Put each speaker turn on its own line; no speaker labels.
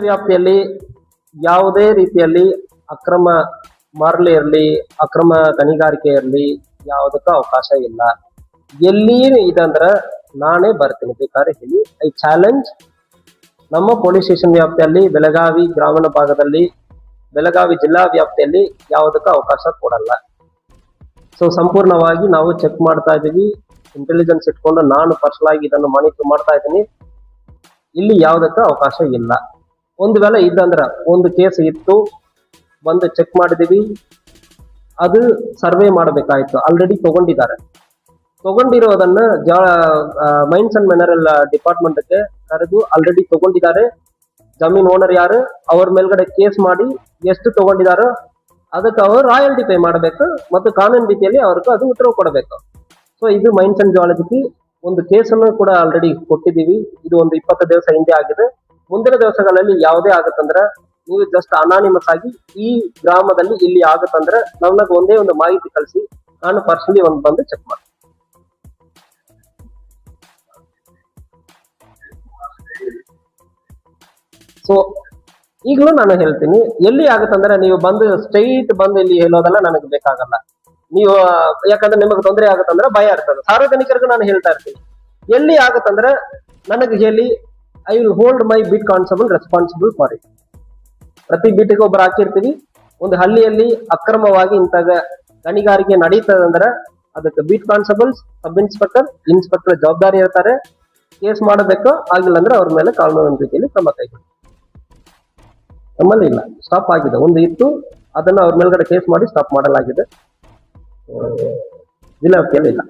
ವ್ಯಾಪ್ತಿಯಲ್ಲಿ ಯಾವುದೇ ರೀತಿಯಲ್ಲಿ ಅಕ್ರಮ ಮರಳು ಇರಲಿ, ಅಕ್ರಮ ಗಣಿಗಾರಿಕೆ ಇರಲಿ, ಯಾವುದಕ್ಕೂ ಅವಕಾಶ ಇಲ್ಲ. ಎಲ್ಲಿ ಇದಂದ್ರೆ ನಾನೇ ಬರ್ತೀನಿ, ಬೇಕಾದ್ರೆ ಹೇಳಿ. I challenge. ನಮ್ಮ ಪೊಲೀಸ್ ಸ್ಟೇಷನ್ ವ್ಯಾಪ್ತಿಯಲ್ಲಿ, ಬೆಳಗಾವಿ ಗ್ರಾಮೀಣ ಭಾಗದಲ್ಲಿ, ಬೆಳಗಾವಿ ಜಿಲ್ಲಾ ವ್ಯಾಪ್ತಿಯಲ್ಲಿ ಯಾವುದಕ್ಕೂ ಅವಕಾಶ ಕೊಡಲ್ಲ. ಸೊ ಸಂಪೂರ್ಣವಾಗಿ ನಾವು ಚೆಕ್ ಮಾಡ್ತಾ ಇದ್ದೀವಿ, ಇಂಟೆಲಿಜೆನ್ಸ್ ಇಟ್ಕೊಂಡು ನಾನು ಪರ್ಸನಲ್ ಆಗಿ ಇದನ್ನು ಮಾನಿಟರ್ ಮಾಡ್ತಾ ಇದ್ದೀನಿ. ಇಲ್ಲಿ ಯಾವುದಕ್ಕೂ ಅವಕಾಶ ಇಲ್ಲ. ಒಂದು ವೇಳೆ ಇದ್ದಂದ್ರೆ ಒಂದು ಕೇಸ್ ಇತ್ತು, ಬಂದು ಚೆಕ್ ಮಾಡಿದೀವಿ, ಅದು ಸರ್ವೆ ಮಾಡಬೇಕಾಯ್ತು. ಆಲ್ರೆಡಿ ತಗೊಂಡಿರೋದನ್ನ ಮೈನ್ಸ್ ಅಂಡ್ ಮಿನರಲ್ ಡಿಪಾರ್ಟ್ಮೆಂಟ್ಗೆ ಕರೆದು ಆಲ್ರೆಡಿ ತಗೊಂಡಿದ್ದಾರೆ. ಜಮೀನ್ ಓನರ್ ಯಾರು, ಅವ್ರ ಮೇಲ್ಗಡೆ ಕೇಸ್ ಮಾಡಿ ಎಷ್ಟು ತಗೊಂಡಿದಾರೋ ಅದಕ್ಕೆ ಅವರು ರಾಯಲ್ಟಿ ಪೇ ಮಾಡಬೇಕು ಮತ್ತು ಕಾನೂನು ರೀತಿಯಲ್ಲಿ ಅವ್ರಿಗೆ ಅದು ಉತ್ತರ ಕೊಡಬೇಕು. ಸೊ ಇದು ಮೈನ್ಸ್ ಅಂಡ್ ಜಿಯಾಲಜಿಗೆ ಒಂದು ಕೇಸನ್ನು ಕೂಡ ಆಲ್ರೆಡಿ ಕೊಟ್ಟಿದ್ದೀವಿ. ಇದು ಒಂದು 20 ದಿವಸ ಹಿಂದೆ ಆಗಿದೆ. ಮುಂದಿನ ದಿವಸಗಳಲ್ಲಿ ಯಾವುದೇ ಆಗತ್ತಂದ್ರೆ ನೀವು ಜಸ್ಟ್ ಅನಾನಿಮಸ್ ಆಗಿ ಈ ಗ್ರಾಮದಲ್ಲಿ ಇಲ್ಲಿ ಆಗತ್ತಂದ್ರೆ ನಮ್ಗೆ ಒಂದೇ ಒಂದು ಮಾಹಿತಿ ಕಳಿಸಿ, ನಾನು ಪರ್ಸನಲಿ ಬಂದು ಚೆಕ್ ಮಾಡ್ತೀನಿ. ಸೊ ಈಗಲೂ ನಾನು ಹೇಳ್ತೀನಿ, ಎಲ್ಲಿ ಆಗತ್ತಂದ್ರೆ ನೀವು ಬಂದು ಸ್ಟ್ರೈಟ್ ಬಂದು ಇಲ್ಲಿ ಹೇಳೋದೆಲ್ಲ ನನಗೆ ಬೇಕಾಗಲ್ಲ. ನೀವು ಯಾಕಂದ್ರೆ ನಿಮಗೆ ತೊಂದರೆ ಆಗತ್ತಂದ್ರೆ ಭಯ ಇರ್ತದೆ. ಸಾರ್ವಜನಿಕರಿಗೂ ನಾನು ಹೇಳ್ತಾ ಇರ್ತೀನಿ, ಎಲ್ಲಿ ಆಗತ್ತಂದ್ರೆ ನನಗೆ ಹೇಳಿ, I will hold my beat constable responsible for it. ಪ್ರತಿ ಬೀಟಿಗೆ ಒಬ್ಬರು ಹಾಕಿರ್ತೀವಿ. ಒಂದು ಹಳ್ಳಿಯಲ್ಲಿ ಅಕ್ರಮವಾಗಿ ಇಂಥ ಗಣಿಗಾರಿಕೆ ನಡೀತದಂದ್ರೆ ಅದಕ್ಕೆ ಬೀಟ್ ಕಾನ್ಸ್ಟೇಬಲ್ಸ್, ಸಬ್ ಇನ್ಸ್ಪೆಕ್ಟರ್ ಜವಾಬ್ದಾರಿ ಇರ್ತಾರೆ. ಕೇಸ್ ಮಾಡಬೇಕು, ಆಗಿಲ್ಲ ಅಂದ್ರೆ ಅವ್ರ ಮೇಲೆ ಕಾನೂನಿನ ರೀತಿಯಲ್ಲಿ ಕ್ರಮ ಕೈಗೊಳ್ಳಿ. ನಮ್ಮಲ್ಲಿ ಇಲ್ಲ, ಸ್ಟಾಪ್ ಆಗಿದೆ. ಒಂದು ಇತ್ತು, ಅದನ್ನ ಅವ್ರ ಮೇಲ್ಗಡೆ ಕೇಸ್ ಮಾಡಿ ಸ್ಟಾಪ್ ಮಾಡಲಾಗಿದೆ. ಜಿಲ್ಲಾ ವ್ಯಾಪ್ತಿಯಲ್ಲಿ ಇಲ್ಲ.